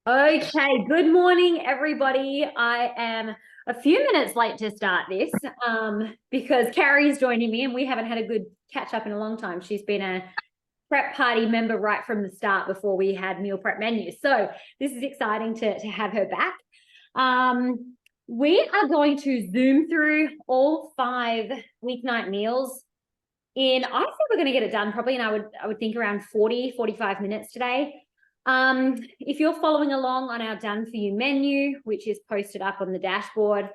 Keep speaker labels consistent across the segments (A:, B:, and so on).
A: Okay, good morning, everybody. I am a few minutes late to start this because Carrie's joining me and we haven't had a good catch up in a long time. She's been a prep party member right from the start before we had meal prep menus. So this is exciting to have her back. We are going to zoom through all 5 weeknight meals I think we're going to get it done probably, and I would think around 45 minutes today. If you're following along on our done for you menu, which is posted up on the dashboard,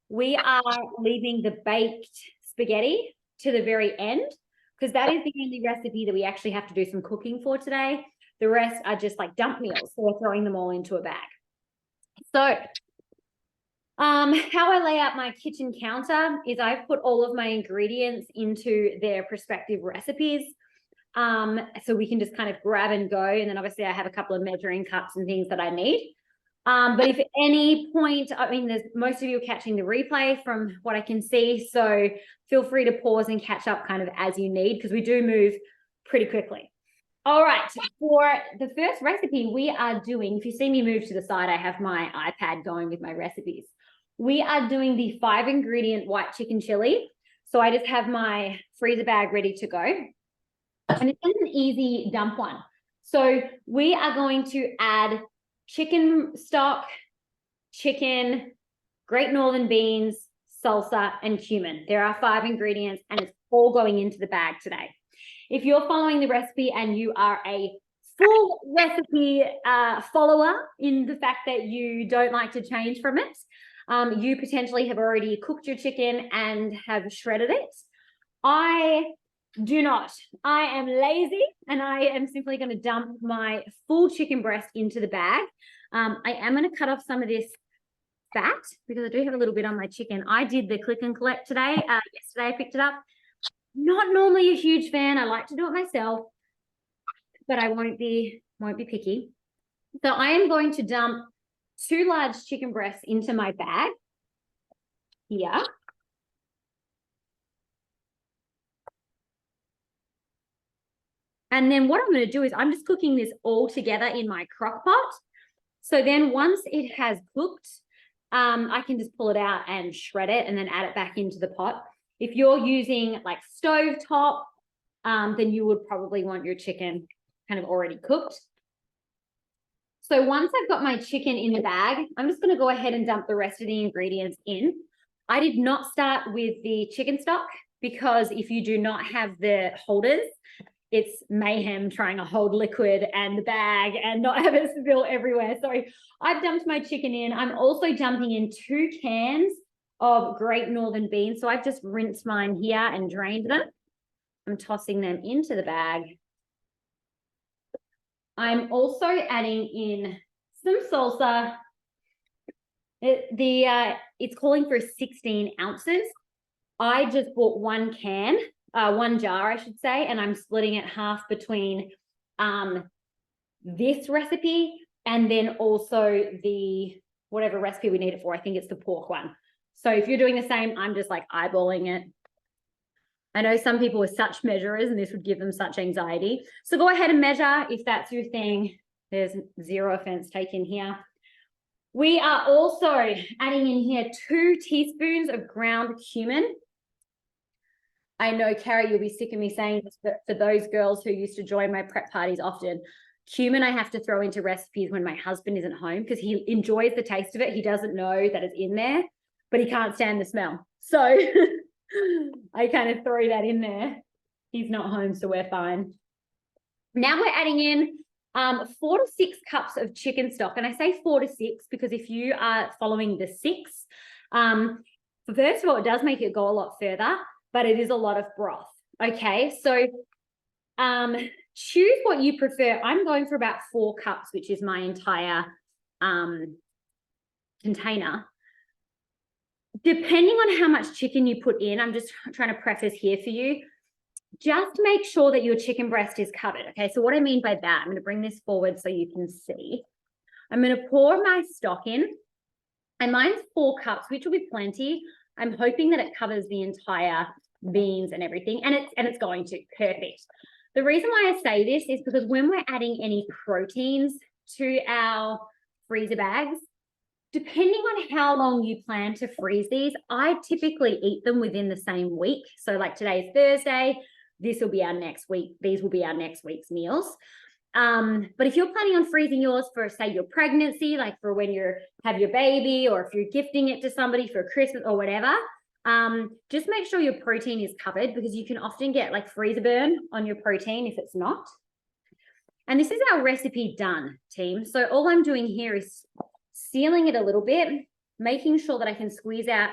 A: we are leaving the baked spaghetti to the very end because that is the only recipe that we actually have to do some cooking for today. The rest are just like dump meals, so we're throwing them all into a bag. So how I lay out my kitchen counter is I've put all of my ingredients into their respective recipes. So we can just kind of grab and go. And then obviously I have a couple of measuring cups and things that I need. But if at any point, I mean, most of you are catching the replay from what I can see. So feel free to pause and catch up kind of as you need, because we do move pretty quickly. All right, for the first recipe we are doing, if you see me move to the side, I have my iPad going with my recipes. We are doing the 5 ingredient white chicken chili. So I just have my freezer bag ready to go. And it's an easy dump one. So we are going to add chicken stock, chicken, great northern beans, salsa, and cumin. There are 5 ingredients and it's all going into the bag today. If you're following the recipe and you are a full recipe follower in the fact that you don't like to change from it, you potentially have already cooked your chicken and have shredded it. I do not. I am lazy and I am simply going to dump my full chicken breast into the bag. I am going to cut off some of this fat because I do have a little bit on my chicken. I did the click and collect today. Yesterday I picked it up. Not normally a huge fan. I like to do it myself, but I won't be picky. So I am going to dump 2 large chicken breasts into my bag here. And then what I'm going to do is I'm just cooking this all together in my crock pot. So then once it has cooked, I can just pull it out and shred it and then add it back into the pot. If you're using like stovetop, then you would probably want your chicken kind of already cooked. So once I've got my chicken in the bag, I'm just going to go ahead and dump the rest of the ingredients in. I did not start with the chicken stock because if you do not have the holders, it's mayhem trying to hold liquid and the bag and not have it spill everywhere. So I've dumped my chicken in. I'm also dumping in 2 cans of great northern beans. So I've just rinsed mine here and drained them. I'm tossing them into the bag. I'm also adding in some salsa. It's calling for 16 ounces. I just bought 1 can. 1 jar, I should say, and I'm splitting it half between this recipe and then also the whatever recipe we need it for. I think it's the pork one. So if you're doing the same, I'm just like eyeballing it. I know some people are such measurers and this would give them such anxiety. So go ahead and measure if that's your thing. There's 0 offense taken here. We are also adding in here 2 teaspoons of ground cumin. I know, Carrie, you'll be sick of me saying this, but for those girls who used to join my prep parties often, cumin I have to throw into recipes when my husband isn't home because he enjoys the taste of it. He doesn't know that it's in there, but he can't stand the smell. So I kind of throw that in there. He's not home, so we're fine. Now we're adding in 4 to 6 cups of chicken stock. And I say 4 to 6 because if you are following the 6, first of all, it does make it go a lot further, but it is a lot of broth. Okay, so choose what you prefer. I'm going for about 4 cups, which is my entire container. Depending on how much chicken you put in, I'm just trying to preface here for you, just make sure that your chicken breast is covered. Okay, so what I mean by that, I'm going to bring this forward so you can see. I'm going to pour my stock in, and mine's 4 cups, which will be plenty. I'm hoping that it covers the entire beans and everything, and it's going to. Perfect. The reason why I say this is because when we're adding any proteins to our freezer bags. Depending on how long you plan to freeze these, I typically eat them within the same week. So like today's Thursday, this will be our next week. These will be our next week's meals. But if you're planning on freezing yours for, say, your pregnancy, like for when you have your baby, or if you're gifting it to somebody for Christmas or whatever, just make sure your protein is covered, because you can often get like freezer burn on your protein if it's not. And this is our recipe done, team. So all I'm doing here is sealing it a little bit, making sure that I can squeeze out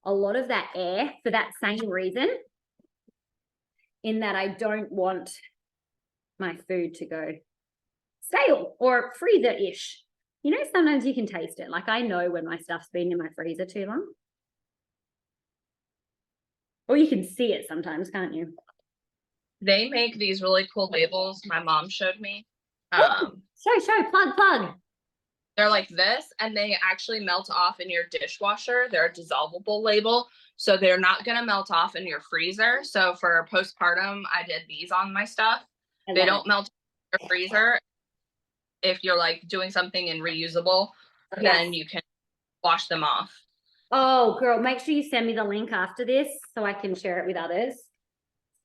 A: a lot of that air for that same reason, in that I don't want my food to go stale or freezer-ish. You know, sometimes you can taste it. Like I know when my stuff's been in my freezer too long. Or you can see it sometimes, can't you?
B: They make these really cool labels my mom showed me.
A: Show, plug.
B: They're like this, and they actually melt off in your dishwasher. They're a dissolvable label, so they're not going to melt off in your freezer. So for postpartum, I did these on my stuff. They don't melt in your freezer. If you're like doing something in reusable, then you can wash them off.
A: Oh, girl, make sure you send me the link after this so I can share it with others.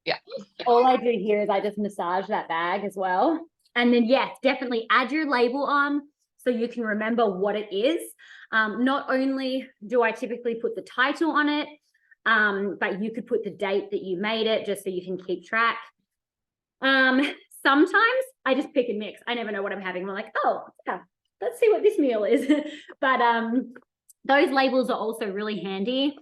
B: Yeah.
A: All I do here is I just massage that bag as well. And then, yes, definitely add your label on so you can remember what it is. Not only do I typically put the title on it, but you could put the date that you made it just so you can keep track. Sometimes I just pick and mix. I never know what I'm having. I'm like, oh, yeah, let's see what this meal is. But those labels are also really handy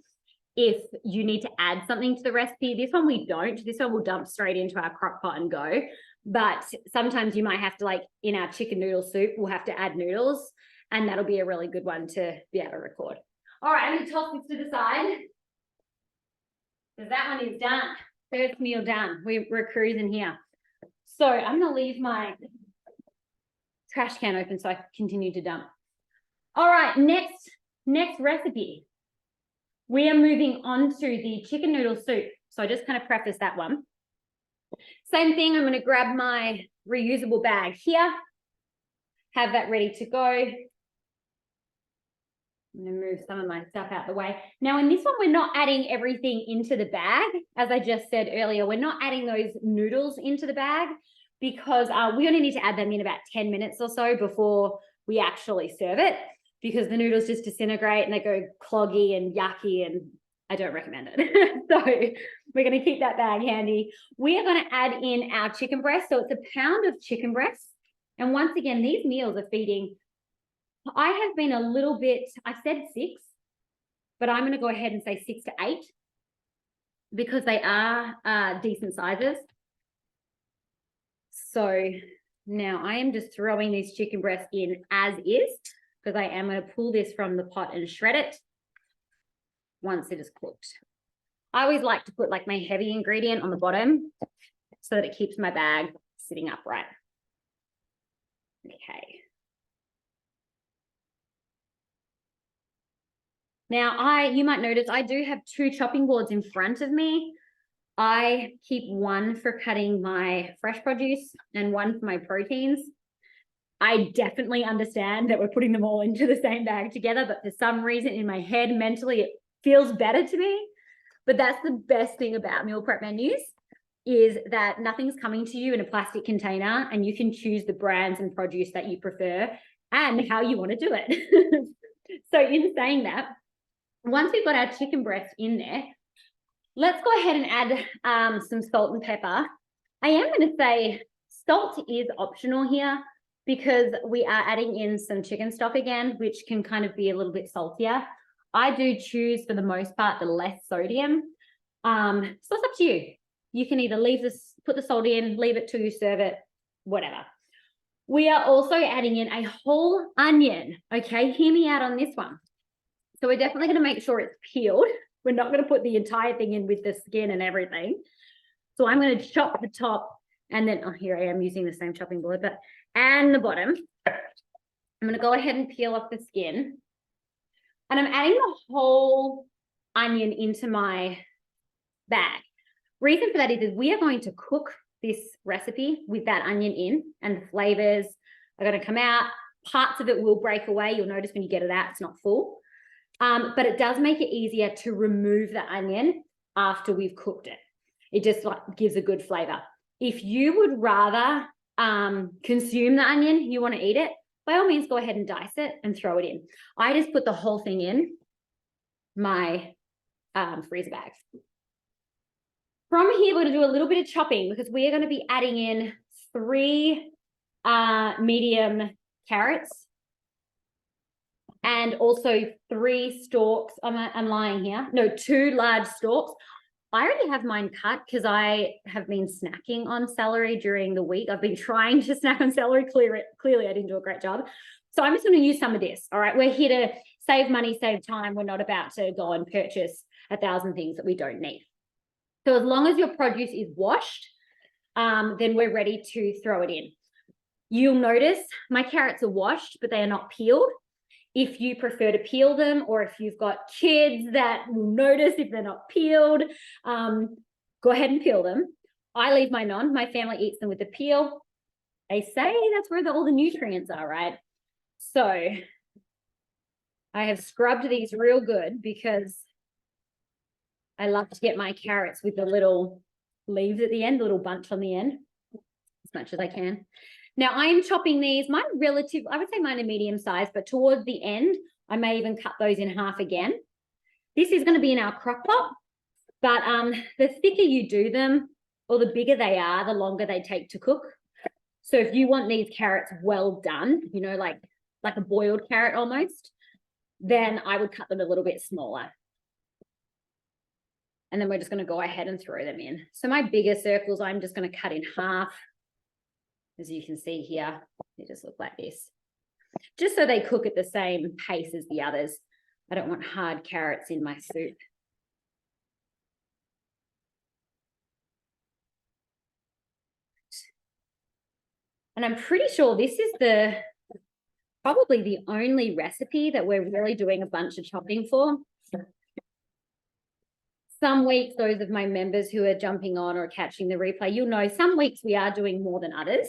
A: if you need to add something to the recipe. This one we don't. This one we'll dump straight into our crock pot and go. But sometimes you might have to, like in our chicken noodle soup, we'll have to add noodles, and that'll be a really good one to be able to record. All right, I'm going to toss this to the side, because that one is done. First meal done. We're cruising here. So I'm going to leave my trash can open so I can continue to dump. All right, next recipe. We are moving on to the chicken noodle soup. So I just kind of preface that one. Same thing, I'm going to grab my reusable bag here, have that ready to go. I'm going to move some of my stuff out the way. Now, in this one, we're not adding everything into the bag. As I just said earlier, we're not adding those noodles into the bag, because we only need to add them in about 10 minutes or so before we actually serve it, because the noodles just disintegrate and they go cloggy and yucky, and I don't recommend it. So we're going to keep that bag handy. We are going to add in our chicken breast. So it's a pound of chicken breast. And once again, these meals are feeding. I have been a little bit, I said 6, but I'm going to go ahead and say 6 to 8, because they are decent sizes. So now I am just throwing these chicken breasts in as is, because I am going to pull this from the pot and shred it once it is cooked. I always like to put like my heavy ingredient on the bottom so that it keeps my bag sitting upright. Okay. Now you might notice I do have 2 chopping boards in front of me. I keep one for cutting my fresh produce and one for my proteins. I definitely understand that we're putting them all into the same bag together, but for some reason in my head, mentally, it feels better to me. But that's the best thing about meal prep menus, is that nothing's coming to you in a plastic container, and you can choose the brands and produce that you prefer and how you want to do it. So in saying that, once we've got our chicken breast in there, let's go ahead and add some salt and pepper. I am going to say salt is optional here, because we are adding in some chicken stock again, which can kind of be a little bit saltier. I do choose, for the most part, the less sodium. So it's up to you. You can either put the salt in, leave it till you serve it, whatever. We are also adding in a whole onion. Okay, hear me out on this one. So we're definitely going to make sure it's peeled. We're not going to put the entire thing in with the skin and everything. So I'm going to chop the top, and then, oh, here I am using the same chopping board, and the bottom. I'm going to go ahead and peel off the skin. And I'm adding the whole onion into my bag. Reason for that is we are going to cook this recipe with that onion in, and the flavors are going to come out. Parts of it will break away. You'll notice when you get it out, it's not full. But it does make it easier to remove the onion after we've cooked it. It just like gives a good flavor. If you would rather consume the onion, you want to eat it, by all means, go ahead and dice it and throw it in. I just put the whole thing in my freezer bags. From here, we're going to do a little bit of chopping because we are going to be adding in 3 medium carrots and also 3 stalks. I'm lying here. No, 2 large stalks. I already have mine cut because I have been snacking on celery during the week. I've been trying to snack on celery. Clearly, I didn't do a great job. So I'm just going to use some of this. All right. We're here to save money, save time. We're not about to go and purchase 1,000 things that we don't need. So as long as your produce is washed, then we're ready to throw it in. You'll notice my carrots are washed, but they are not peeled. If you prefer to peel them, or if you've got kids that will notice if they're not peeled, go ahead and peel them. I leave mine on. My family eats them with the peel. They say that's where all the nutrients are, right? So I have scrubbed these real good because I love to get my carrots with the little leaves at the end, the little bunch on the end, as much as I can. Now I'm chopping these, I would say mine are medium size, but towards the end, I may even cut those in half again. This is going to be in our crock pot, but the thicker you do them, or the bigger they are, the longer they take to cook. So if you want these carrots well done, you know, like a boiled carrot almost, then I would cut them a little bit smaller. And then we're just going to go ahead and throw them in. So my bigger circles, I'm just going to cut in half. As you can see here, they just look like this. Just so they cook at the same pace as the others. I don't want hard carrots in my soup. And I'm pretty sure this is probably the only recipe that we're really doing a bunch of chopping for. Some weeks, those of my members who are jumping on or catching the replay, you'll know some weeks we are doing more than others.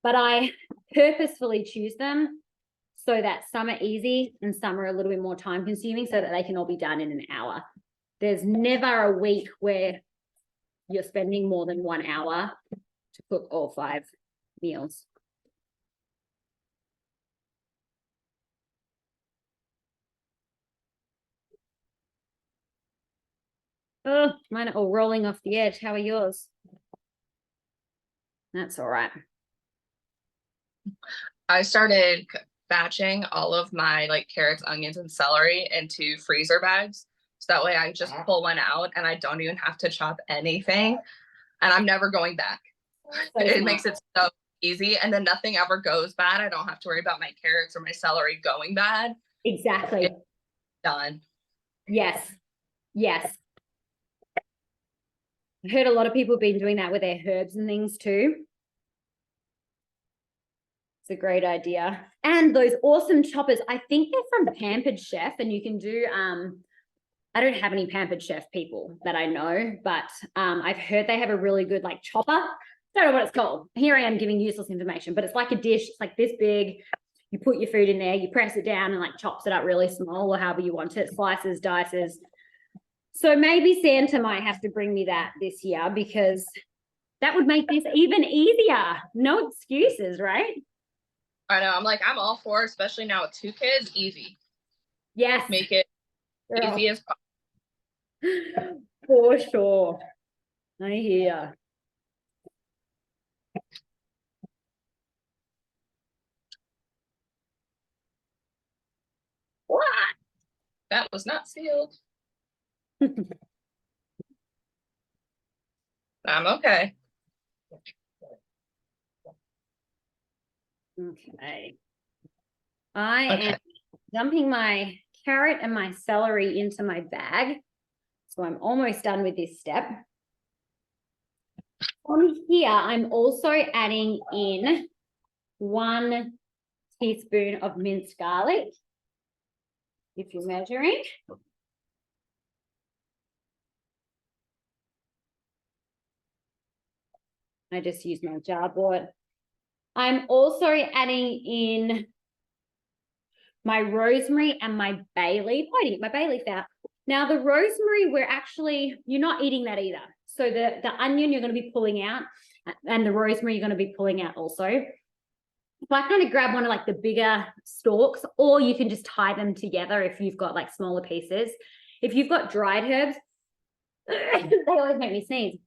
A: But I purposefully choose them so that some are easy and some are a little bit more time consuming so that they can all be done in an hour. There's never a week where you're spending more than 1 hour to cook all 5 meals. Oh, mine are all rolling off the edge. How are yours? That's all right.
B: I started batching all of my like carrots, onions, and celery into freezer bags. So that way I just pull one out and I don't even have to chop anything. And I'm never going back. It makes it so easy. And then nothing ever goes bad. I don't have to worry about my carrots or my celery going bad.
A: Exactly.
B: It's done.
A: Yes. Yes. I heard a lot of people have been doing that with their herbs and things too. It's a great idea. And those awesome choppers, I think they're from Pampered Chef, and you can do, I don't have any Pampered Chef people that I know, but I've heard they have a really good like chopper. Don't know what it's called. Here I am giving useless information, but it's like a dish. It's like this big. You put your food in there, you press it down and like chops it up really small or however you want it, slices, dices. So maybe Santa might have to bring me that this year because that would make this even easier. No excuses, right?
B: I know. I'm all for, especially now with 2 kids, easy.
A: Yes.
B: Make it easy as
A: possible. For sure. I hear.
B: What? That was not sealed. I'm okay.
A: Okay. I am dumping my carrot and my celery into my bag. So I'm almost done with this step. On here, I'm also adding in 1 teaspoon of minced garlic, if you're measuring. I just use my jar board. I'm also adding in my rosemary and my bay leaf. I didn't get my bay leaf out. Now the rosemary, you're not eating that either. So the onion you're going to be pulling out, and the rosemary you're going to be pulling out also. So I kind of grab one of like the bigger stalks, or you can just tie them together if you've got like smaller pieces. If you've got dried herbs, they always make me sneeze.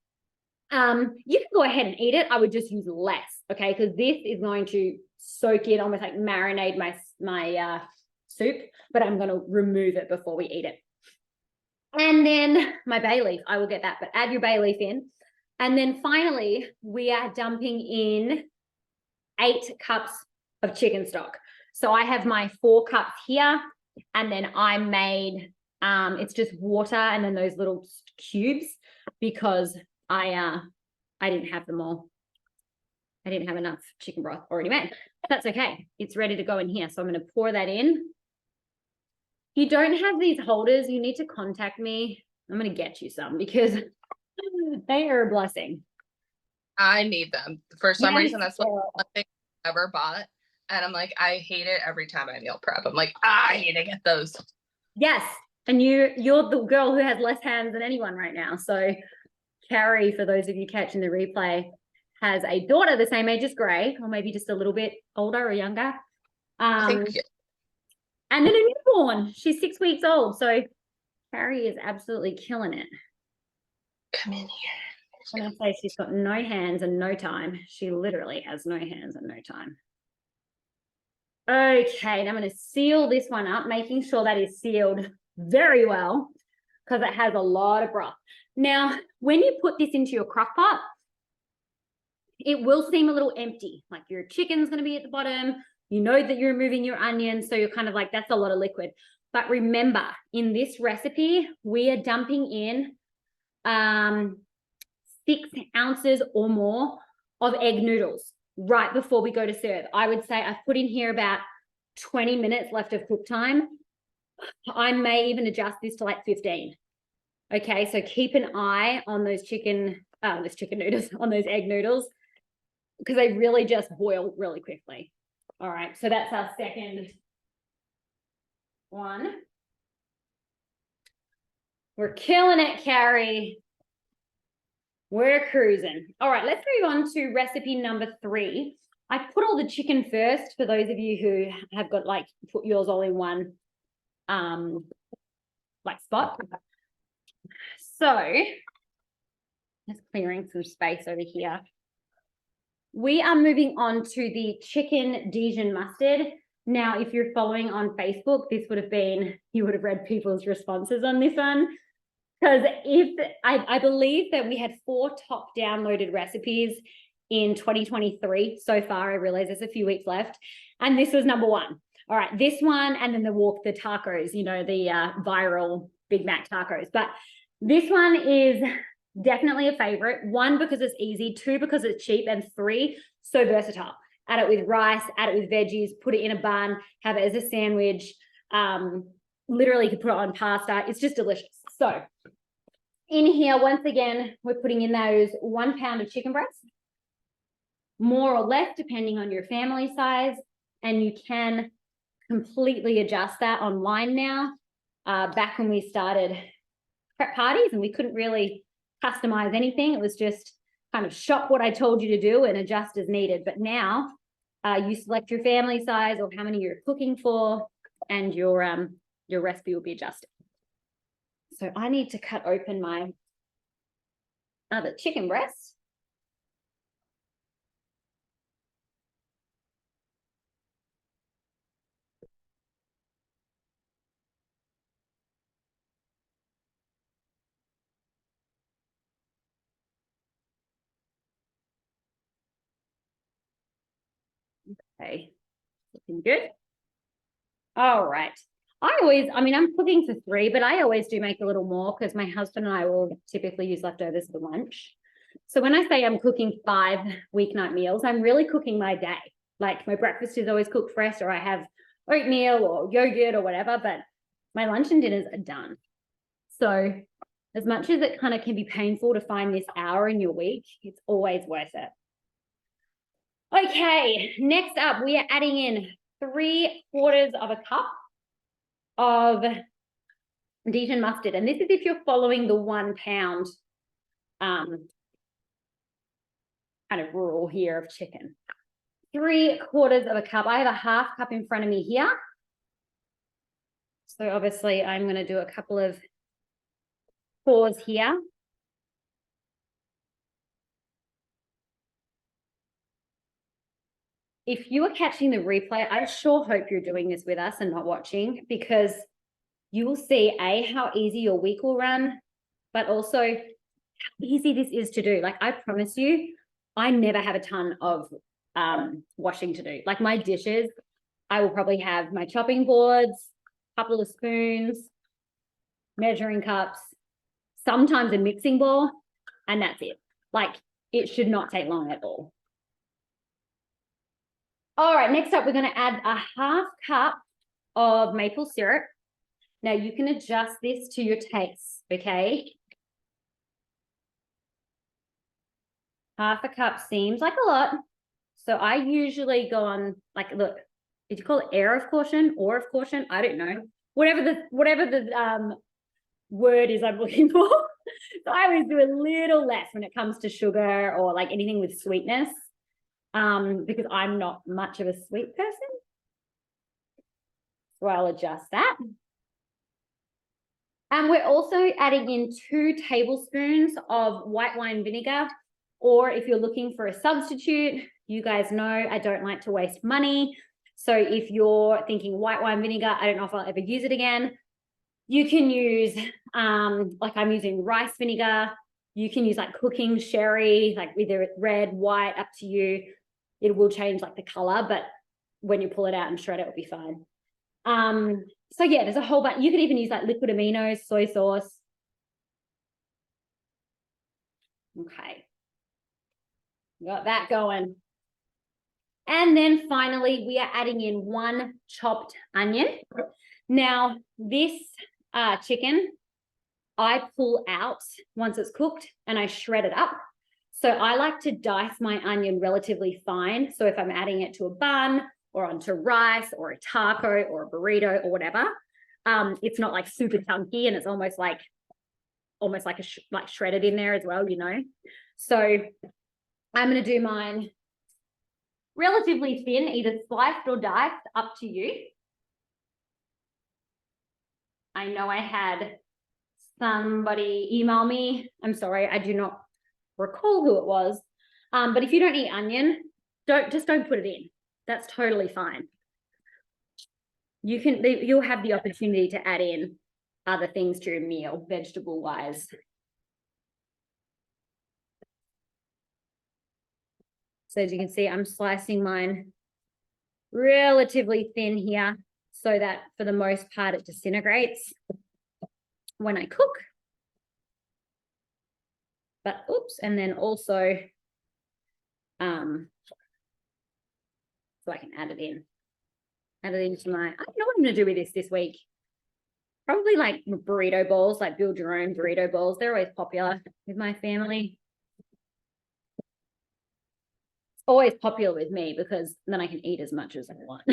A: You can go ahead and eat it. I would just use less, okay? Because this is going to soak in, almost like marinate my soup, but I'm going to remove it before we eat it. And then my bay leaf, I will get that, but add your bay leaf in. And then finally, we are dumping in 8 cups of chicken stock. So I have my 4 cups here, and then I made, it's just water and then those little cubes, because I didn't have them all. I didn't have enough chicken broth already made. That's okay. It's ready to go in here. So I'm going to pour that in. If you don't have these holders, you need to contact me. I'm going to get you some because they are a blessing.
B: I need them. For some reason, that's the one thing I ever bought. And I'm like, I hate it every time I meal prep. I'm like, I need to get those.
A: Yes. And you're the girl who has less hands than anyone right now. So Carrie, for those of you catching the replay, has a daughter the same age as Gray, or maybe just a little bit older or younger. And then a newborn. She's 6 weeks old. So Carrie is absolutely killing it.
B: Come in here.
A: I'm going to say she's got no hands and no time. She literally has no hands and no time. Okay, and I'm going to seal this one up, making sure that is sealed very well because it has a lot of broth. Now, when you put this into your crock pot, it will seem a little empty. Like your chicken's going to be at the bottom. You know that you're removing your onions, so you're kind of like, that's a lot of liquid. But remember, in this recipe, we are dumping in 6 ounces or more of egg noodles right before we go to serve. I would say I've put in here about 20 minutes left of cook time. I may even adjust this to like 15. Okay, so keep an eye on those those chicken noodles, on those egg noodles, because they really just boil really quickly. All right, so that's our second one. We're killing it, Carrie. We're cruising. All right, let's move on to recipe number 3. I put all the chicken first for those of you who have got like put yours all in one like spot. So just clearing some space over here. We are moving on to the chicken Dijon mustard. Now, if you're following on Facebook, you would have read people's responses on this one. Because I believe that we had 4 top downloaded recipes in 2023 so far. I realize there's a few weeks left. And this was number 1. All right, this one, and then the tacos, you know, the viral Big Mac tacos. But this one is definitely a favorite. 1, because it's easy. 2, because it's cheap. And 3, so versatile. Add it with rice, add it with veggies, put it in a bun, have it as a sandwich. Literally, you could put it on pasta. It's just delicious. So in here, once again, we're putting in those 1 pound of chicken breast, more or less, depending on your family size. And you can completely adjust that online now. Back when we started prep parties and we couldn't really customize anything, it was just kind of shop what I told you to do and adjust as needed. But now you select your family size or how many you're cooking for, and your recipe will be adjusted. So I need to cut open my other chicken breast. Okay, looking good. All right. I'm cooking for 3, but I always do make a little more because my husband and I will typically use leftovers for lunch. So when I say I'm cooking 5 weeknight meals, I'm really cooking my day. Like my breakfast is always cooked fresh, or I have oatmeal or yogurt or whatever, but my lunch and dinners are done. So as much as it kind of can be painful to find this hour in your week, it's always worth it. Okay, next up, we are adding in 3/4 of a cup of Dijon mustard. And this is if you're following the 1 pound kind of rule here of chicken. 3/4 of a cup. I have a half cup in front of me here. So obviously I'm going to do a couple of pours here. If you are catching the replay, I sure hope you're doing this with us and not watching, because you will see how easy your week will run, but also how easy this is to do. Like, I promise you, I never have a ton of washing to do. Like, my dishes, I will probably have my chopping boards, a couple of spoons, measuring cups, sometimes a mixing bowl, and that's it. Like, it should not take long at all. All right, next up, we're going to add a half cup of maple syrup. Now, you can adjust this to your taste, okay? Half a cup seems like a lot. So I usually go on, like, look, did you call it air of caution, or of caution? I don't know. Whatever the word is I'm looking for. So I always do a little less when it comes to sugar or like anything with sweetness, because I'm not much of a sweet person. So I'll adjust that. And we're also adding in 2 tablespoons of white wine vinegar, or if you're looking for a substitute, you guys know I don't like to waste money. So if you're thinking white wine vinegar, I don't know if I'll ever use it again, you can use, like I'm using rice vinegar. You can use like cooking sherry, like either red, white, up to you. It will change like the color, but when you pull it out and shred it, it'll be fine. So yeah, there's a whole bunch. You could even use like liquid aminos, soy sauce. Okay. Got that going. And then finally, we are adding in 1 chopped onion. Now, this chicken, I pull out once it's cooked and I shred it up. So I like to dice my onion relatively fine. So if I'm adding it to a bun or onto rice or a taco or a burrito or whatever, it's not like super chunky, and it's almost like like shredded in there as well, you know. So I'm going to do mine relatively thin, either sliced or diced, up to you. I know I had somebody email me. I'm sorry, I do not recall who it was. But if you don't eat onion, don't put it in. That's totally fine. You'll have the opportunity to add in other things to your meal, vegetable wise. So as you can see, I'm slicing mine relatively thin here so that for the most part it disintegrates when I cook. But oops, and then also so I can add it into my, I don't know what I'm going to do with this week. Probably like burrito bowls, like build your own burrito bowls. They're always popular with my family. It's always popular with me because then I can eat as much as I want.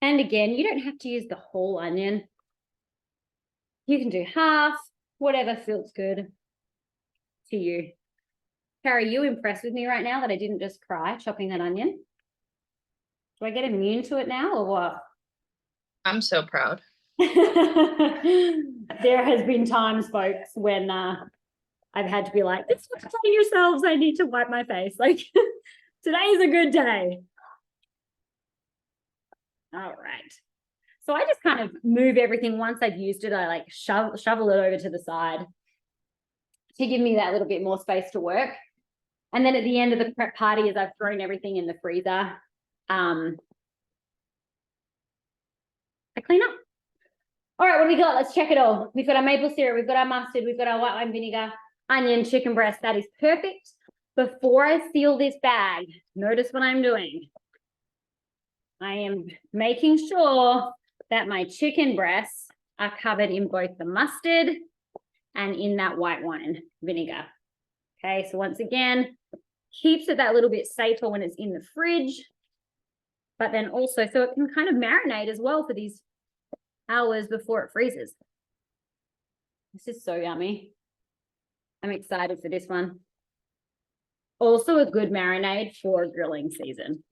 A: And again, you don't have to use the whole onion. You can do half, whatever feels good to you. Carrie, you impressed with me right now that I didn't just cry chopping that onion? Do I get immune to it now or what?
B: I'm so proud.
A: There has been times, folks, when I've had to be like, "This is telling yourselves I need to wipe my face." Like, today is a good day. All right. So I just kind of move everything. Once I've used it, I like shovel it over to the side to give me that little bit more space to work. And then at the end of the prep party, as I've thrown everything in the freezer, I clean up. All right, what do we got? Let's check it all. We've got our maple syrup, we've got our mustard, we've got our white wine vinegar, onion, chicken breast. That is perfect. Before I seal this bag, notice what I'm doing. I am making sure that my chicken breasts are covered in both the mustard and in that white wine vinegar. Okay, so once again, keeps it that little bit safer when it's in the fridge, but then also so it can kind of marinate as well for these hours before it freezes. This is so yummy. I'm excited for this one. Also a good marinade for grilling season.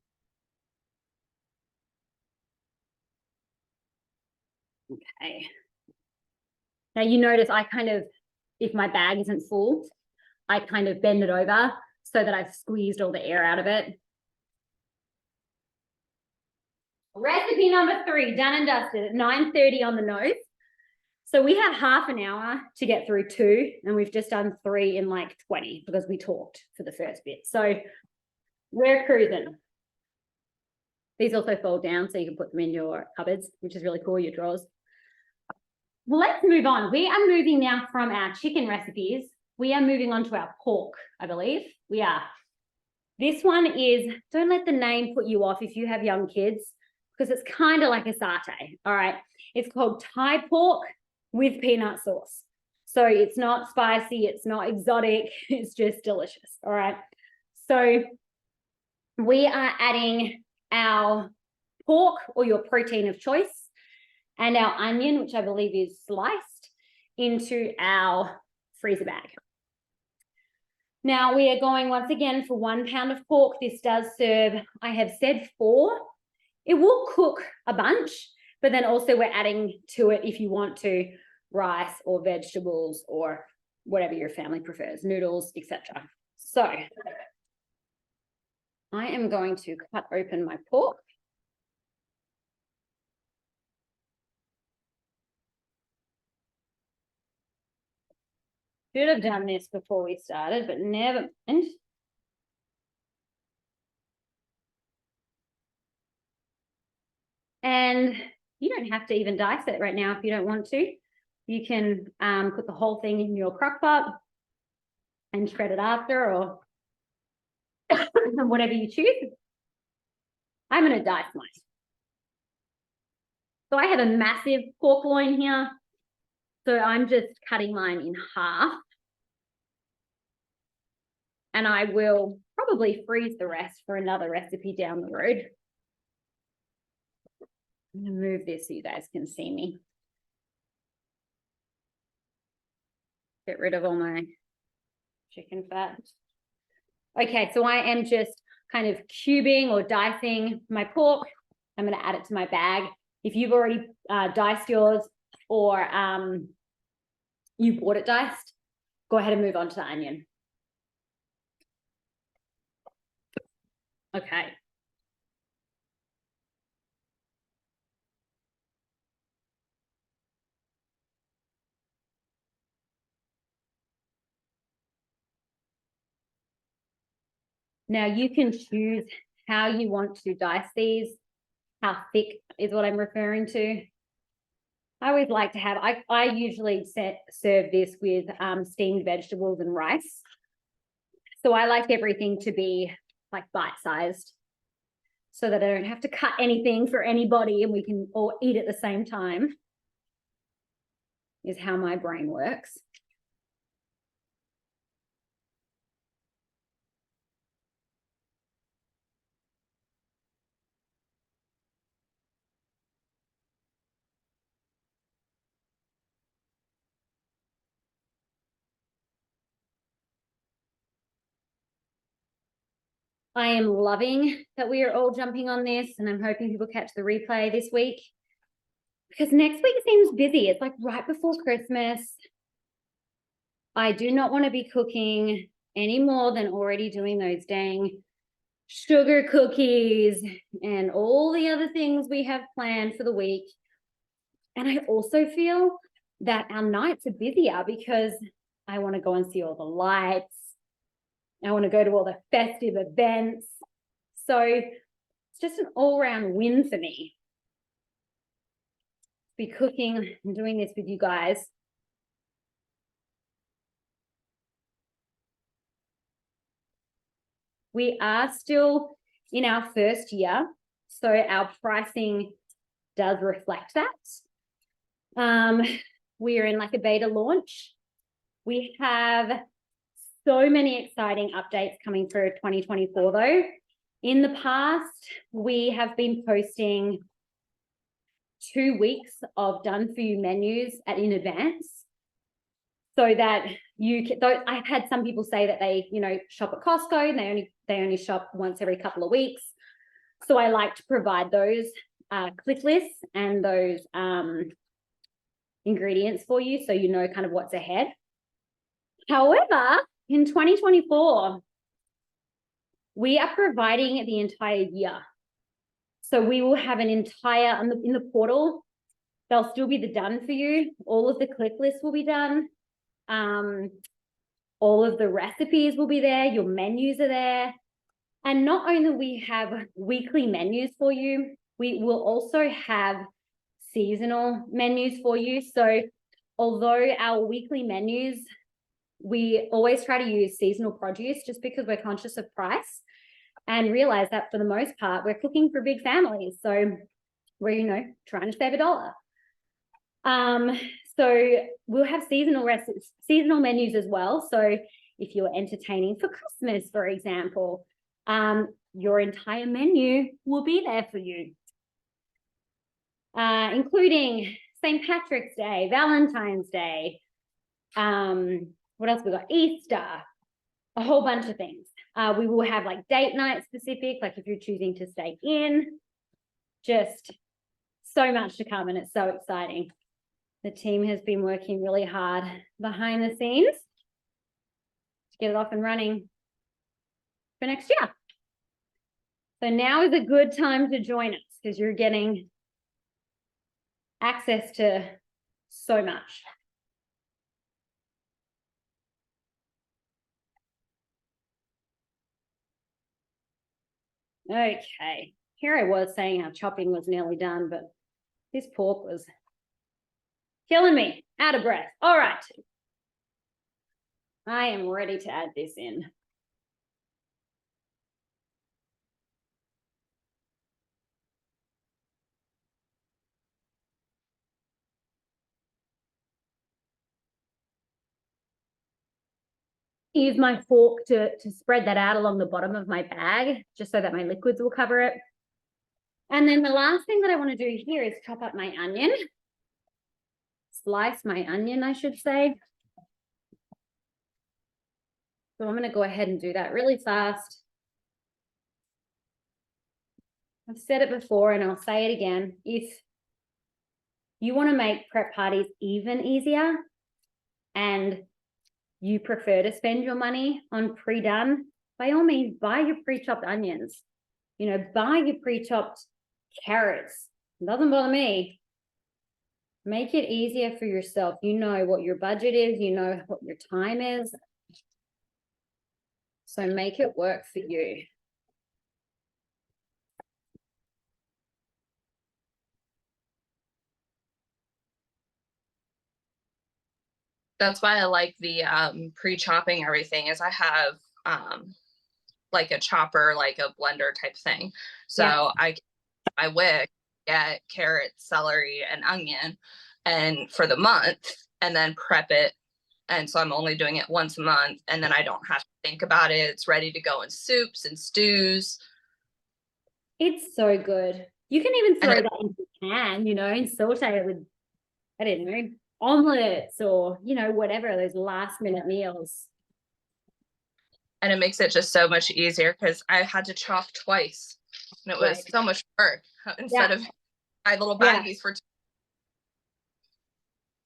A: Okay. Now you notice I kind of, if my bag isn't full, I kind of bend it over so that I've squeezed all the air out of it. Recipe number 3, done and dusted at 9:30 on the nose. So we have half an hour to get through 2, and we've just done 3 in like 20 because we talked for the first bit. So we're cruising. These also fold down so you can put them in your cupboards, which is really cool, your drawers. Well, let's move on. We are moving now from our chicken recipes. We are moving on to our pork, I believe. We are. This one is, don't let the name put you off if you have young kids, because it's kind of like a satay, all right? It's called Thai pork with peanut sauce. So it's not spicy, it's not exotic, it's just delicious, all right? So we are adding our pork or your protein of choice and our onion, which I believe is sliced, into our freezer bag. Now we are going once again for 1 pound of pork. This does serve, I have said 4. It will cook a bunch, but then also we're adding to it, if you want to, rice or vegetables or whatever your family prefers, noodles, etc. So I am going to cut open my pork. Should have done this before we started, but never mind. And you don't have to even dice it right now if you don't want to. You can put the whole thing in your crock pot and shred it after, or whatever you choose. I'm going to dice mine. So I have a massive pork loin here. So I'm just cutting mine in half. And I will probably freeze the rest for another recipe down the road. I'm going to move this so you guys can see me. Get rid of all my chicken fat. Okay, so I am just kind of cubing or dicing my pork. I'm going to add it to my bag. If you've already diced yours or you bought it diced, go ahead and move on to the onion. Okay. Now you can choose how you want to dice these. How thick is what I'm referring to. I always like to have, I usually serve this with steamed vegetables and rice. So I like everything to be like bite-sized so that I don't have to cut anything for anybody and we can all eat at the same time, is how my brain works. I am loving that we are all jumping on this, and I'm hoping people catch the replay this week because next week seems busy. It's like right before Christmas. I do not want to be cooking any more than already doing those dang sugar cookies and all the other things we have planned for the week. And I also feel that our nights are busier because I want to go and see all the lights. I want to go to all the festive events. So it's just an all-round win for me. be cooking and doing this with you guys. We are still in our first year, so our pricing does reflect that. We are in like a beta launch. We have so many exciting updates coming for 2024 though. In the past, we have been posting 2 weeks of done for you menus in advance, so that you can, though I've had some people say that they, shop at Costco and they only shop once every couple of weeks. So I like to provide those click lists and those ingredients for you, so you know kind of what's ahead. However, in 2024, we are providing the entire year. So we will have an entire, in the portal, they'll still be the done for you. All of the click lists will be done. All of the recipes will be there. Your menus are there. And not only we have weekly menus for you, we will also have seasonal menus for you. So although our weekly menus, we always try to use seasonal produce just because we're conscious of price and realize that for the most part, we're cooking for big families. So we're, trying to save $1. So we'll have seasonal menus as well. So if you're entertaining for Christmas, for example, your entire menu will be there for you, including St. Patrick's Day, Valentine's Day. What else we got? Easter, a whole bunch of things. We will have like date night specific, like if you're choosing to stay in, just so much to come, and it's so exciting. The team has been working really hard behind the scenes to get it off and running for next year. So now is a good time to join us because you're getting access to so much. Okay, here I was saying how chopping was nearly done, but this pork was killing me, out of breath. All right, I am ready to add this in. Use my fork to spread that out along the bottom of my bag, just so that my liquids will cover it. And then the last thing that I want to do here is chop up my onion. Slice my onion, I should say. So I'm going to go ahead and do that really fast. I've said it before and I'll say it again. If you want to make prep parties even easier and you prefer to spend your money on pre-done, by all means, buy your pre-chopped onions. Buy your pre-chopped carrots. It doesn't bother me. Make it easier for yourself. You know what your budget is. You know what your time is. So make it work for you.
B: That's why I like the pre-chopping everything, is I have like a chopper, like a blender type thing. So yeah. I wick, get carrots, celery, and onion, and for the month, and then prep it. And so I'm only doing it once a month, and then I don't have to think about it. It's ready to go in soups and stews.
A: It's so good. You can even throw that into a pan, and saute it with, I don't know, omelets or, whatever, those last minute meals.
B: And it makes it just so much easier because I had to chop twice and it was so much work instead of my little baggies for.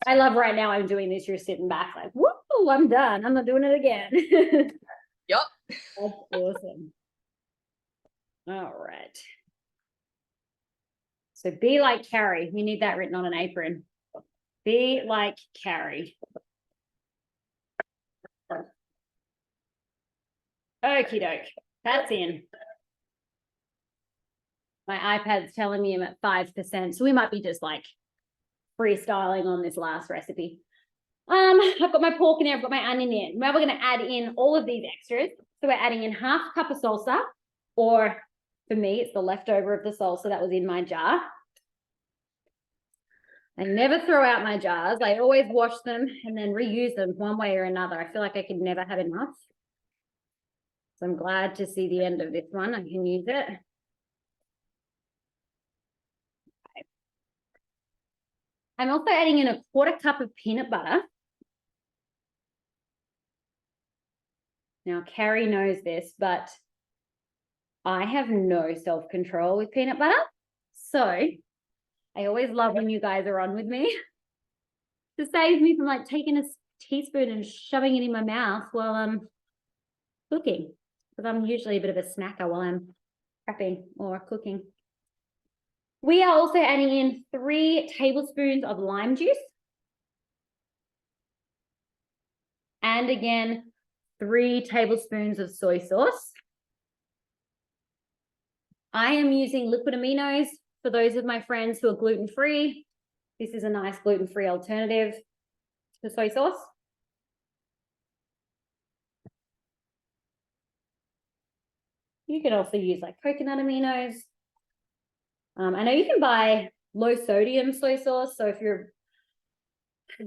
A: I love right now I'm doing this. You're sitting back like, whoa, I'm done. I'm not doing it again.
B: Yep.
A: That's awesome. All right. So be like Carrie. You need that written on an apron. Be like Carrie. Okie doke. That's in. My iPad's telling me I'm at 5%. So we might be just like freestyling on this last recipe. I've got my pork in there, I've got my onion in. Now we're going to add in all of these extras. So we're adding in half a cup of salsa, or for me, it's the leftover of the salsa that was in my jar. I never throw out my jars. I always wash them and then reuse them one way or another. I feel like I could never have enough. So I'm glad to see the end of this one. I can use it. Okay. I'm also adding in a quarter cup of peanut butter. Now, Carrie knows this, but I have no self-control with peanut butter. So I always love when you guys are on with me. To save me from like taking a teaspoon and shoving it in my mouth while I'm cooking. Because I'm usually a bit of a snacker while I'm prepping or cooking. We are also adding in 3 tablespoons of lime juice. And again, 3 tablespoons of soy sauce. I am using liquid aminos for those of my friends who are gluten-free. This is a nice gluten-free alternative to soy sauce. You can also use like coconut aminos. I know you can buy low sodium soy sauce. So if you're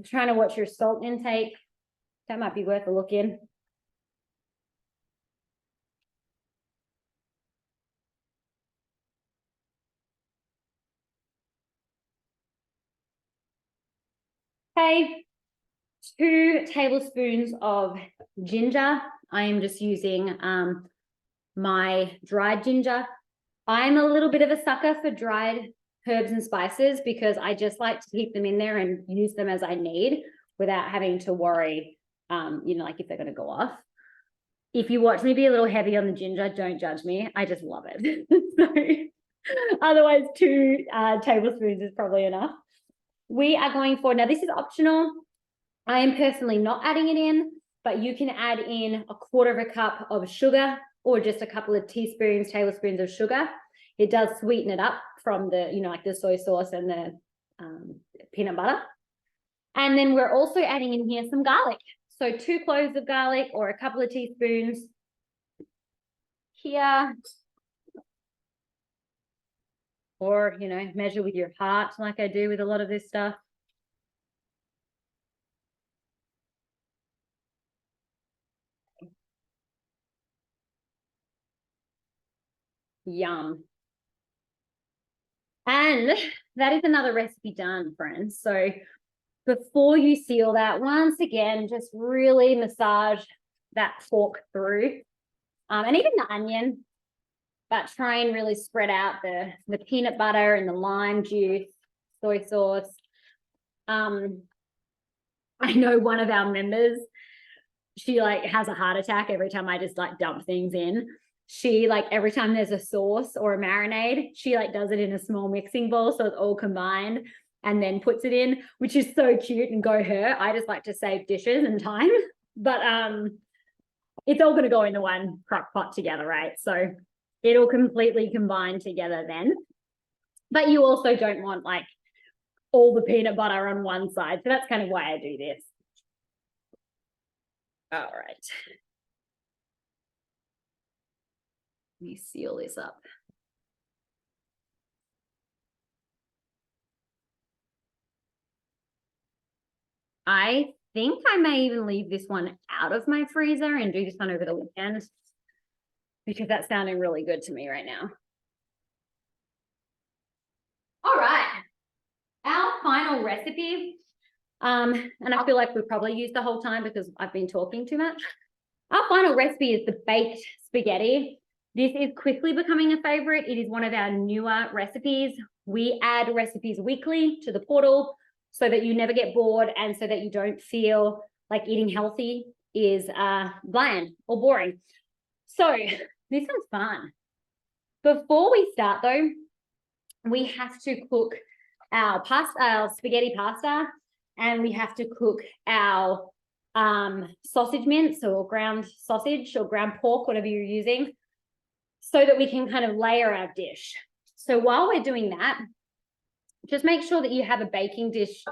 A: trying to watch your salt intake, that might be worth a look in. Okay, 2 tablespoons of ginger. I am just using my dried ginger. I'm a little bit of a sucker for dried herbs and spices because I just like to keep them in there and use them as I need without having to worry, like if they're going to go off. If you watch me be a little heavy on the ginger, don't judge me. I just love it. So, otherwise, 2 tablespoons is probably enough. We are going for, now this is optional. I am personally not adding it in, but you can add in a quarter of a cup of sugar or just a couple of tablespoons of sugar. It does sweeten it up from the, like the soy sauce and the peanut butter. And then we're also adding in here some garlic. So 2 cloves of garlic or a couple of teaspoons here. Or, measure with your heart like I do with a lot of this stuff. Yum. And that is another recipe done, friends. So before you seal that, once again, just really massage that fork through. And even the onion, but try and really spread out the peanut butter and the lime juice, soy sauce. I know one of our members, she like has a heart attack every time I just like dump things in. She like every time there's a sauce or a marinade, she like does it in a small mixing bowl so it's all combined and then puts it in, which is so cute, and go her. I just like to save dishes and time, but it's all going to go in the one crock pot together, right? So it'll completely combine together then. But you also don't want like all the peanut butter on one side. So that's kind of why I do this. All right. Let me seal this up. I think I may even leave this one out of my freezer and do this one over the weekend because that's sounding really good to me right now. All right. Our final recipe, and I feel like we've probably used the whole time because I've been talking too much. Our final recipe is the baked spaghetti. This is quickly becoming a favorite. It is one of our newer recipes. We add recipes weekly to the portal so that you never get bored and so that you don't feel like eating healthy is bland or boring. So this one's fun. Before we start though, we have to cook our spaghetti pasta, and we have to cook our sausage mince or ground sausage or ground pork, whatever you're using, so that we can kind of layer our dish. So while we're doing that, just make sure that you have a baking dish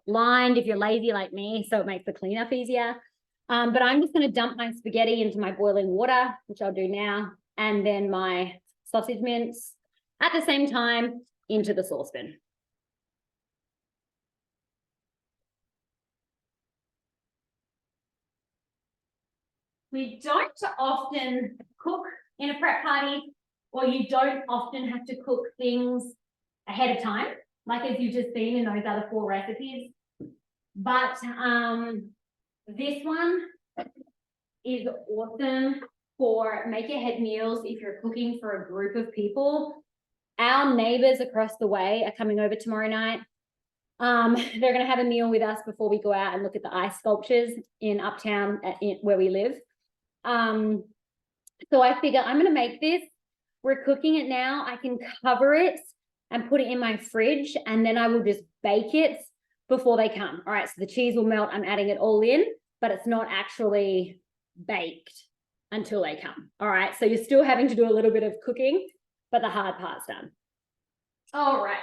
A: lined if you're lazy like me, so it makes the cleanup easier. But I'm just going to dump my spaghetti into my boiling water, which I'll do now, and then my sausage mince at the same time into the saucepan. We don't often cook in a prep party, or you don't often have to cook things ahead of time, like as you've just seen in those other 4 recipes. But this one is awesome for make ahead meals if you're cooking for a group of people. Our neighbors across the way are coming over tomorrow night. They're going to have a meal with us before we go out and look at the ice sculptures in Uptown where we live. So I figure I'm going to make this. We're cooking it now. I can cover it and put it in my fridge, and then I will just bake it before they come. All right, so the cheese will melt. I'm adding it all in, but it's not actually baked until they come. All right, so you're still having to do a little bit of cooking, but the hard part's done. All right.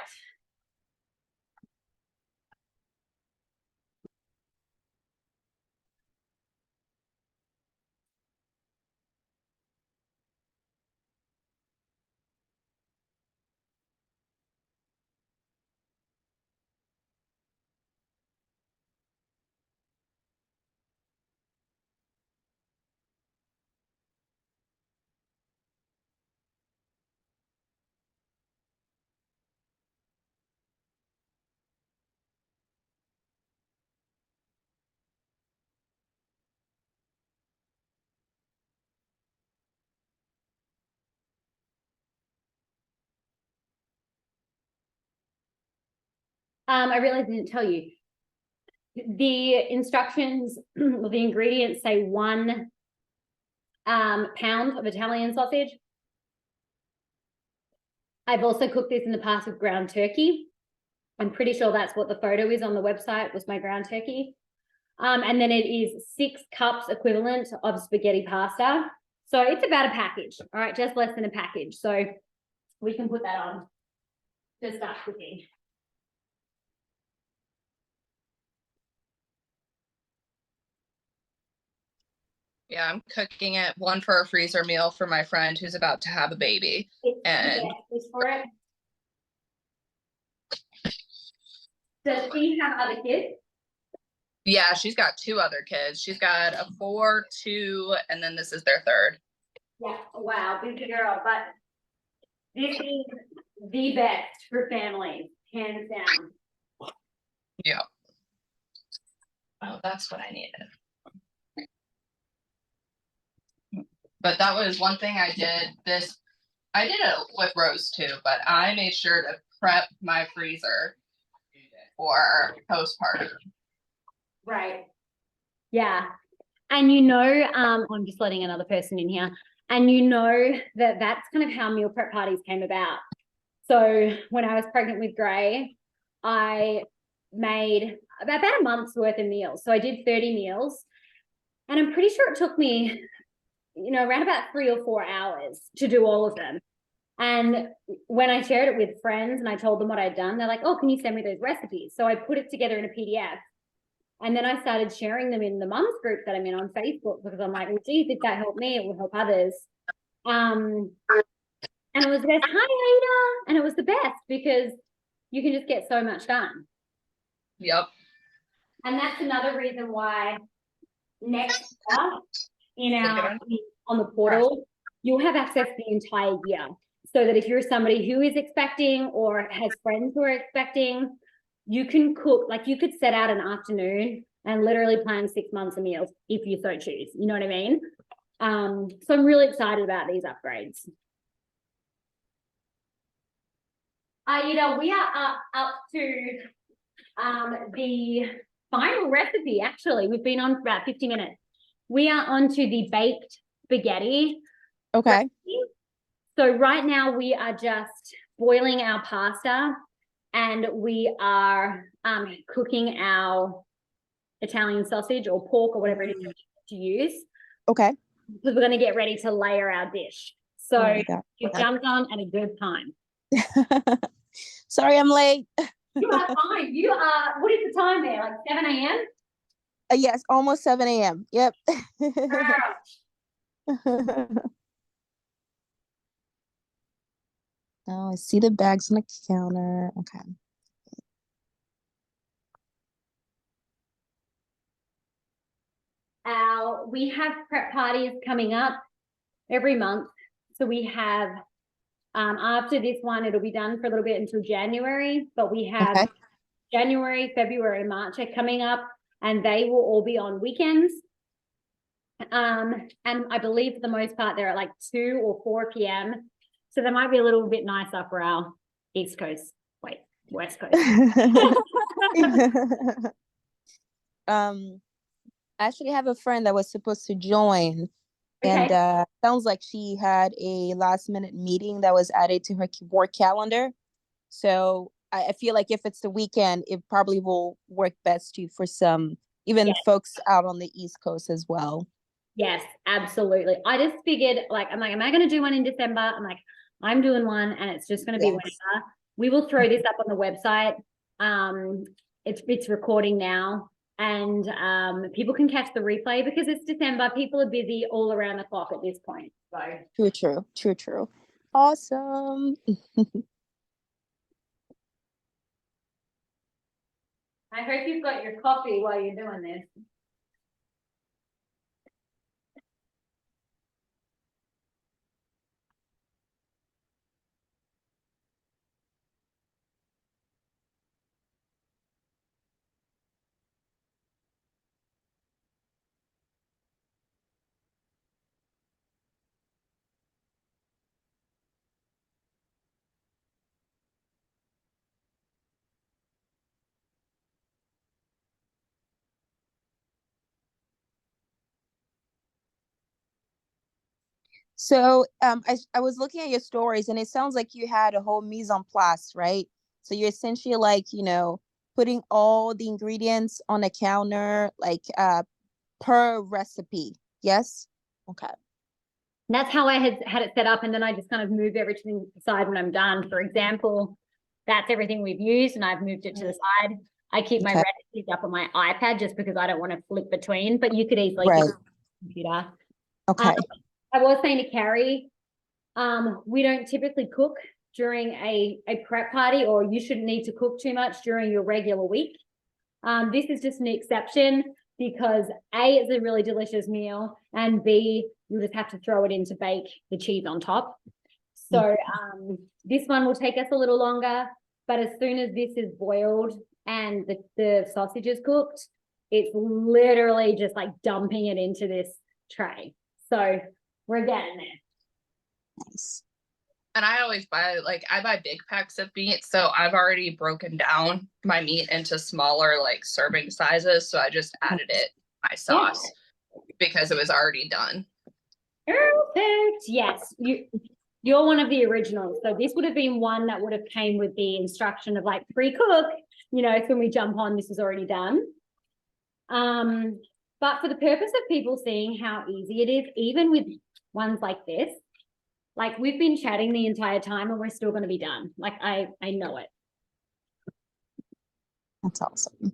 A: I realized I didn't tell you. The instructions, or the ingredients say 1 pound of Italian sausage. I've also cooked this in the past with ground turkey. I'm pretty sure that's what the photo is on the website, was my ground turkey. And then it is 6 cups equivalent of spaghetti pasta. So it's about a package, all right, just less than a package. So we can put that on to start cooking.
B: Yeah, I'm cooking it, one for a freezer meal for my friend who's about to have a baby. And
A: it's for it. Does she have other kids?
B: yeah, she's got 2 other kids. She's got a 4, 2, and then this is their 3rd.
A: Yeah, wow, big girl. But this is the best for families, hands down.
B: Yeah. Oh, that's what I needed. But that was one thing I did. I did it with Rose too, but I made sure to prep my freezer for postpartum.
A: Right. Yeah. And you know, I'm just letting another person in here. And you know that that's kind of how meal prep parties came about. So when I was pregnant with Gray, I made about a month's worth of meals. So I did 30 meals. And I'm pretty sure it took me, around about 3 or 4 hours to do all of them. And when I shared it with friends and I told them what I'd done, they're like, oh, can you send me those recipes? So I put it together in a PDF. And then I started sharing them in the mums group that I'm in on Facebook, because I'm like, well, geez, if that helped me, it will help others. And it was this, hi, Ada. And it was the best because you can just get so much done.
B: Yep.
A: And that's another reason why next up on the portal, you'll have access the entire year. So that if you're somebody who is expecting or has friends who are expecting, you can cook, like you could set out an afternoon and literally plan 6 months of meals if you so choose. You know what I mean? So I'm really excited about these upgrades. Aida, we are up to the final recipe, actually. We've been on for about 50 minutes. We are on to the baked spaghetti.
C: Okay.
A: Recipe. So right now we are just boiling our pasta and we are cooking our Italian sausage or pork or whatever it is to use.
C: Okay.
A: Because we're going to get ready to layer our dish. So
C: you
A: jumped on at a good time.
C: Sorry, I'm late.
A: You are fine. You are, what is the time there? Like 7 a.m.?
C: Yes, almost 7 a.m. Yep. Oh, I see the bags on the counter. Okay.
A: We have prep parties coming up every month. So we have, after this one, it'll be done for a little bit until January, but we have January, February, March are coming up, and they will all be on weekends. And I believe for the most part, they're at like 2 or 4 p.m. So they might be a little bit nicer for our West Coast.
C: I actually have a friend that was supposed to join, and sounds like she had a last minute meeting that was added to her work calendar. So I feel like if it's the weekend, it probably will work best too for some, even folks out on the East Coast as well.
A: Yes, absolutely. I just figured, I'm like, am I going to do one in December? I'm like, I'm doing one, and it's just going to be whenever. We will throw this up on the website. It's recording now, and people can catch the replay because it's December. People are busy all around the clock at this point. So
C: True. Awesome.
A: I hope you've got your coffee while you're doing this.
C: So I was looking at your stories, and it sounds like you had a whole mise en place, right? So you're essentially like, putting all the ingredients on a counter, like per recipe. Yes? Okay.
A: That's how I had it set up, and then I just kind of move everything aside when I'm done. For example, that's everything we've used, and I've moved it to the side. I keep my recipes up on my iPad just because I don't want to flip between, but you could easily use a computer.
C: Okay.
A: I was saying to Carrie, we don't typically cook during a prep party, or you shouldn't need to cook too much during your regular week. This is just an exception because A, it's a really delicious meal, and B, you'll just have to throw it in to bake the cheese on top. So this one will take us a little longer, but as soon as this is boiled and the sausage is cooked, it's literally just like dumping it into this tray. So we're getting there.
C: Nice.
B: And I always buy big packs of meat, so I've already broken down my meat into smaller serving sizes. So I just added it to my sauce because it was already done.
A: Perfect. Yes, you're one of the originals. So this would have been one that would have came with the instruction of pre-cook. So when we jump on, this is already done. But for the purpose of people seeing how easy it is, even with ones like this, we've been chatting the entire time and we're still going to be done. I know it.
C: That's awesome.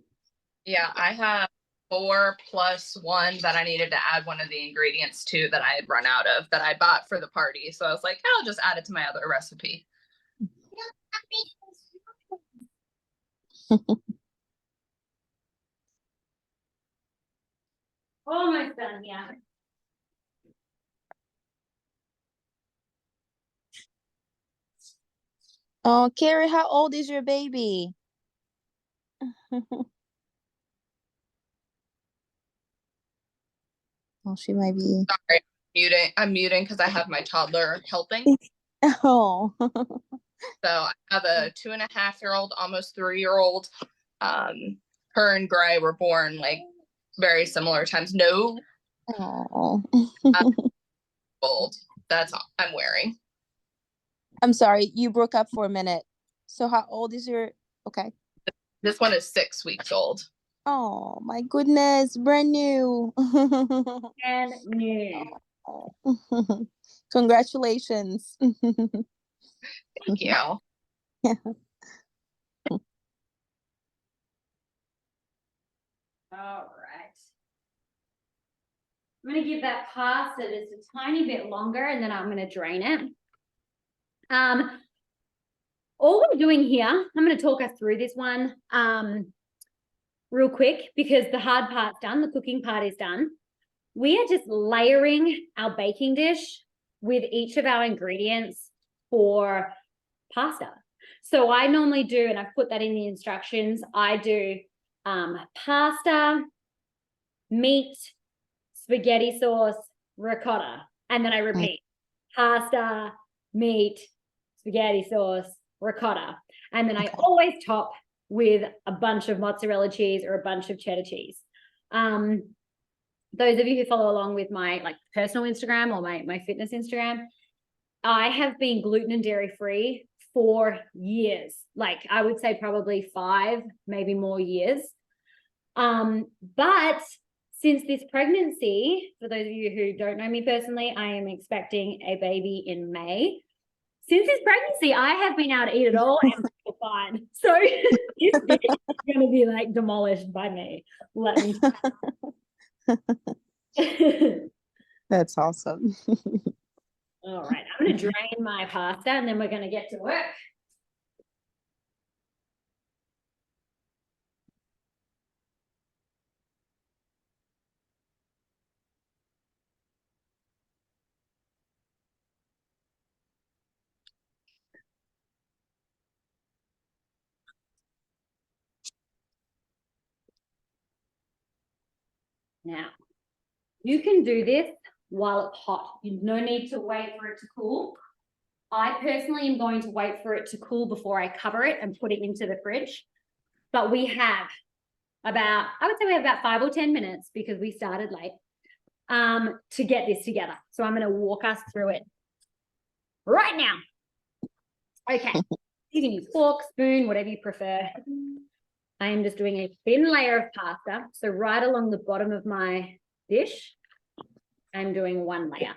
B: Yeah, I have 4 plus 1 that I needed to add one of the ingredients to that I had run out of that I bought for the party. So I was like, I'll just add it to my other recipe.
A: Almost done, yeah.
C: Oh, Carrie, how old is your baby? Oh, she might be.
B: Sorry, I'm muting because I have my toddler helping.
C: Oh.
B: So I have a 2.5-year-old, almost 3-year-old. Her and Gray were born very similar times. No.
C: Oh.
B: Old. That's all I'm wearing.
C: I'm sorry, you broke up for a minute. So how old is your? Okay.
B: This one is 6 weeks old.
C: Oh my goodness, brand new.
A: And new.
C: Congratulations.
B: Thank you.
C: Yeah.
A: All right. I'm going to give that pasta just a tiny bit longer, and then I'm going to drain it. All we're doing here, I'm going to talk us through this one real quick, because the hard part's done, the cooking part is done. We are just layering our baking dish with each of our ingredients for pasta. So I normally do, and I've put that in the instructions, I do pasta, meat, spaghetti sauce, ricotta, and then I repeat pasta, meat, spaghetti sauce, ricotta, and then I always top with a bunch of mozzarella cheese or a bunch of cheddar cheese. Those of you who follow along with my personal Instagram or my fitness Instagram, I have been gluten and dairy free for years. I would say probably 5, maybe more years. But since this pregnancy, for those of you who don't know me personally, I am expecting a baby in May. Since this pregnancy, I have been able to eat it all and feel fine. So this dish is going to be demolished by me. Let me
C: That's awesome.
A: All right, I'm going to drain my pasta and then we're going to get to work. Now, you can do this while it's hot. You no need to wait for it to cool. I personally am going to wait for it to cool before I cover it and put it into the fridge. But we have about 5 or 10 minutes, because we started late, to get this together. So I'm going to walk us through it right now. Okay. You can use fork, spoon, whatever you prefer. I am just doing a thin layer of pasta. So right along the bottom of my dish, I'm doing 1 layer.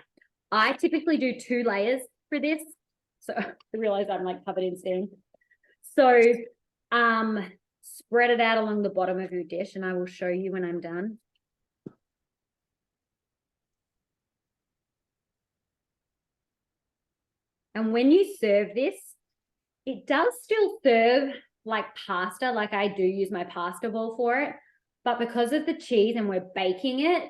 A: I typically do 2 layers for this. So I realize I'm covered in steam. So spread it out along the bottom of your dish, and I will show you when I'm done. And when you serve this, it does still serve like pasta, like I do use my pasta bowl for it. But because of the cheese and we're baking it,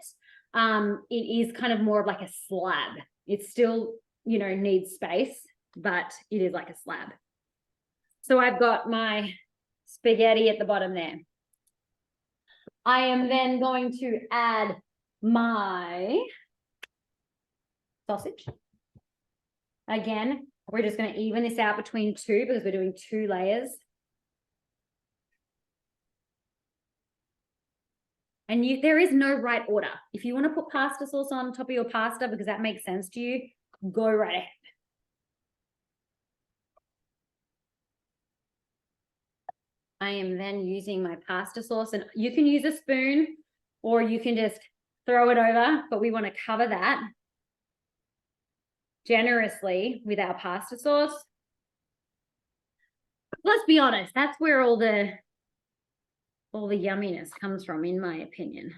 A: it is kind of more of like a slab. It still, needs space, but it is like a slab. So I've got my spaghetti at the bottom there. I am then going to add my sausage. Again, we're just going to even this out between 2 because we're doing 2 layers. And there is no right order. If you want to put pasta sauce on top of your pasta because that makes sense to you, go right ahead. I am then using my pasta sauce, and you can use a spoon or you can just throw it over, but we want to cover that generously with our pasta sauce. Let's be honest, that's where all the yumminess comes from, in my opinion.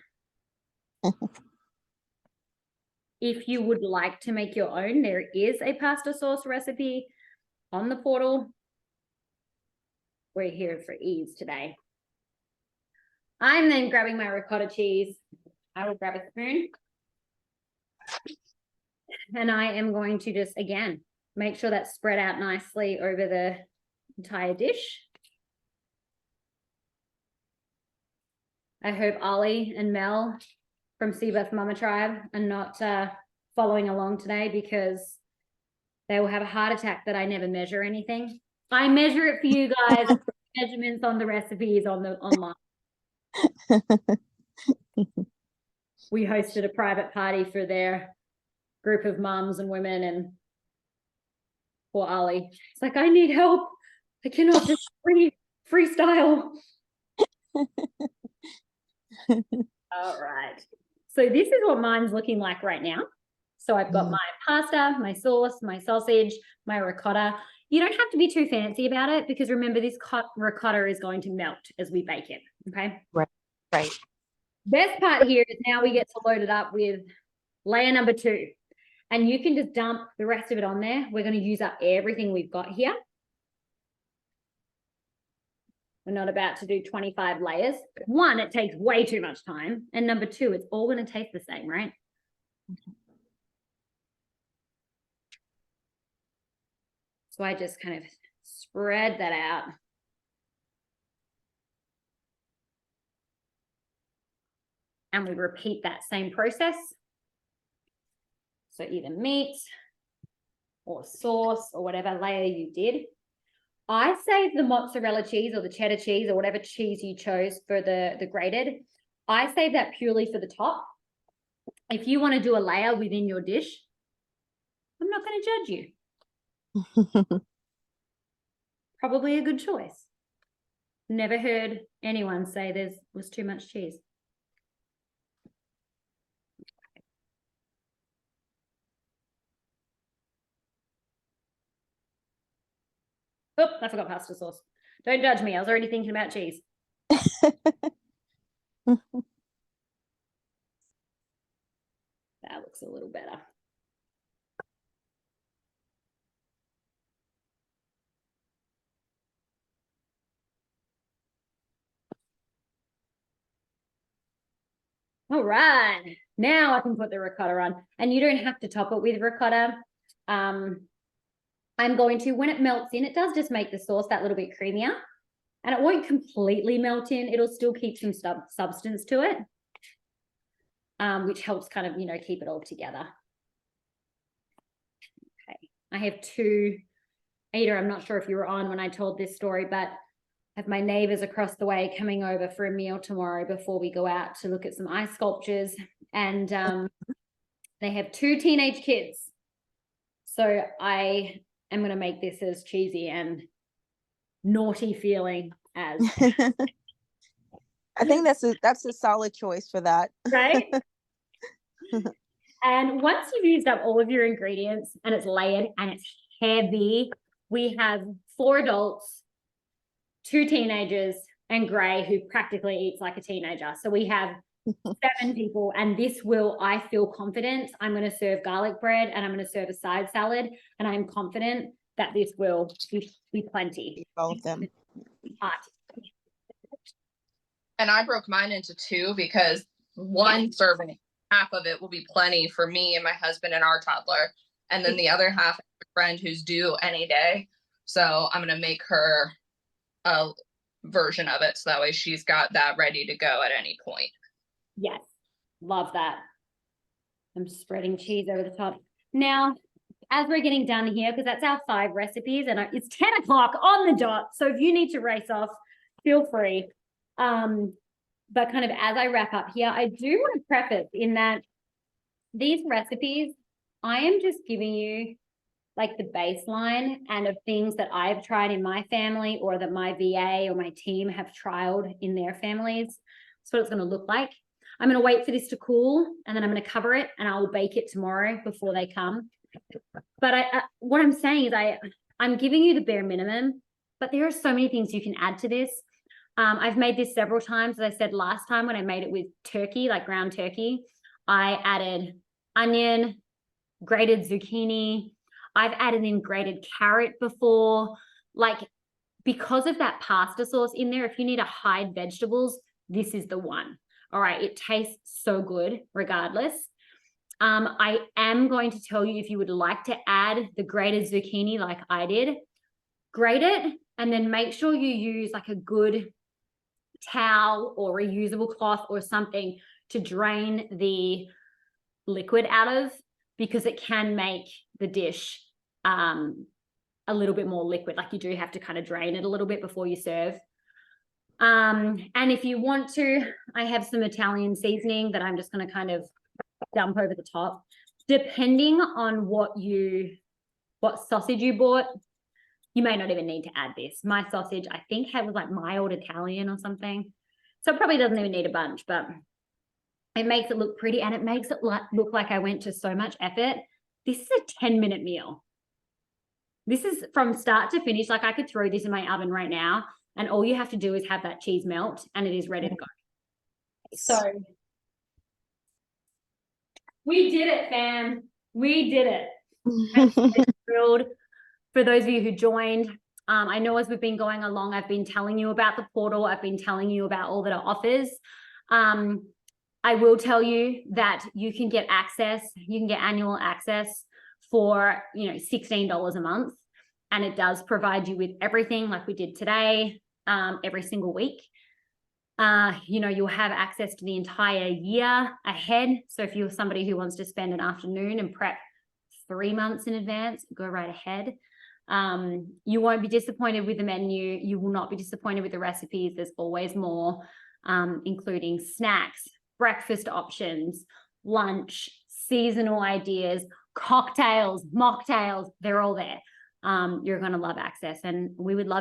A: If you would like to make your own, there is a pasta sauce recipe on the portal. We're here for ease today. I'm then grabbing my ricotta cheese. I will grab a spoon. And I am going to just, again, make sure that's spread out nicely over the entire dish. I hope Ollie and Mel from Seabirth Mama Tribe are not following along today, because they will have a heart attack that I never measure anything. I measure it for you guys. Measurements on the recipes online. We hosted a private party for their group of mums and women, and poor Ollie, it's like, I need help. I cannot just freestyle. All right. So this is what mine's looking like right now. So I've got my pasta, my sauce, my sausage, my ricotta. You don't have to be too fancy about it, because remember, this ricotta is going to melt as we bake it. Okay.
C: Right.
A: Best part here is now we get to load it up with layer number 2. And you can just dump the rest of it on there. We're going to use up everything we've got here. We're not about to do 25 layers. 1, it takes way too much time. And number 2, it's all going to taste the same, right? So I just kind of spread that out. And we repeat that same process. So either meat or sauce or whatever layer you did. I save the mozzarella cheese or the cheddar cheese or whatever cheese you chose for the grated. I save that purely for the top. If you want to do a layer within your dish, I'm not going to judge you. Probably a good choice. Never heard anyone say there was too much cheese. Oh, I forgot pasta sauce. Don't judge me. I was already thinking about cheese. That looks a little better. All right. Now I can put the ricotta on. And you don't have to top it with ricotta. I'm going to, when it melts in, it does just make the sauce that little bit creamier. And it won't completely melt in. It'll still keep some substance to it, which helps kind of, keep it all together. Okay. I have 2, Ada, I'm not sure if you were on when I told this story, but I have my neighbors across the way coming over for a meal tomorrow before we go out to look at some ice sculptures. And they have 2 teenage kids. So I am going to make this as cheesy and naughty feeling as.
C: I think that's a solid choice for that.
A: Right? And once you've used up all of your ingredients and it's layered and it's heavy, we have 4 adults, 2 teenagers, and Gray, who practically eats like a teenager. So we have 7 people, and this will, I feel confident, I'm going to serve garlic bread and I'm going to serve a side salad, and I'm confident that this will be plenty.
C: All of them.
B: And I broke mine into 2 because 1 serving, half of it will be plenty for me and my husband and our toddler. And then the other half, a friend who's due any day. So I'm going to make her a version of it. So that way she's got that ready to go at any point.
A: Yes. Love that. I'm spreading cheese over the top. Now, as we're getting done here, because that's our 5 recipes, and it's 10 o'clock on the dot. So if you need to race off, feel free. But kind of as I wrap up here, I do want to preface in that these recipes, I am just giving you like the baseline and of things that I've tried in my family or that my VA or my team have trialed in their families. That's what it's going to look like. I'm going to wait for this to cool, and then I'm going to cover it, and I'll bake it tomorrow before they come. But what I'm saying is I'm giving you the bare minimum, but there are so many things you can add to this. I've made this several times. As I said last time when I made it with turkey, like ground turkey, I added onion, grated zucchini. I've added in grated carrot before. Like, because of that pasta sauce in there, if you need to hide vegetables, this is the one. All right, it tastes so good regardless. I am going to tell you, if you would like to add the grated zucchini like I did, grate it and then make sure you use like a good towel or reusable cloth or something to drain the liquid out of, because it can make the dish a little bit more liquid. Like, you do have to kind of drain it a little bit before you serve. And if you want to, I have some Italian seasoning that I'm just going to kind of dump over the top. Depending on what sausage you bought, you may not even need to add this. My sausage, I think, was like mild Italian or something. So it probably doesn't even need a bunch, but it makes it look pretty, and it makes it look like I went to so much effort. This is a 10-minute meal. This is from start to finish. Like, I could throw this in my oven right now, and all you have to do is have that cheese melt, and it is ready to go. So we did it, fam. We did it. I'm so thrilled for those of you who joined. I know as we've been going along, I've been telling you about the portal. I've been telling you about all that it offers. I will tell you that you can get access. You can get annual access for, $16 a month. And it does provide you with everything like we did today, every single week. You'll have access to the entire year ahead. So if you're somebody who wants to spend an afternoon and prep 3 months in advance, go right ahead. You won't be disappointed with the menu. You will not be disappointed with the recipes. There's always more, including snacks, breakfast options, lunch, seasonal ideas, cocktails, mocktails. They're all there. You're going to love access, and we would love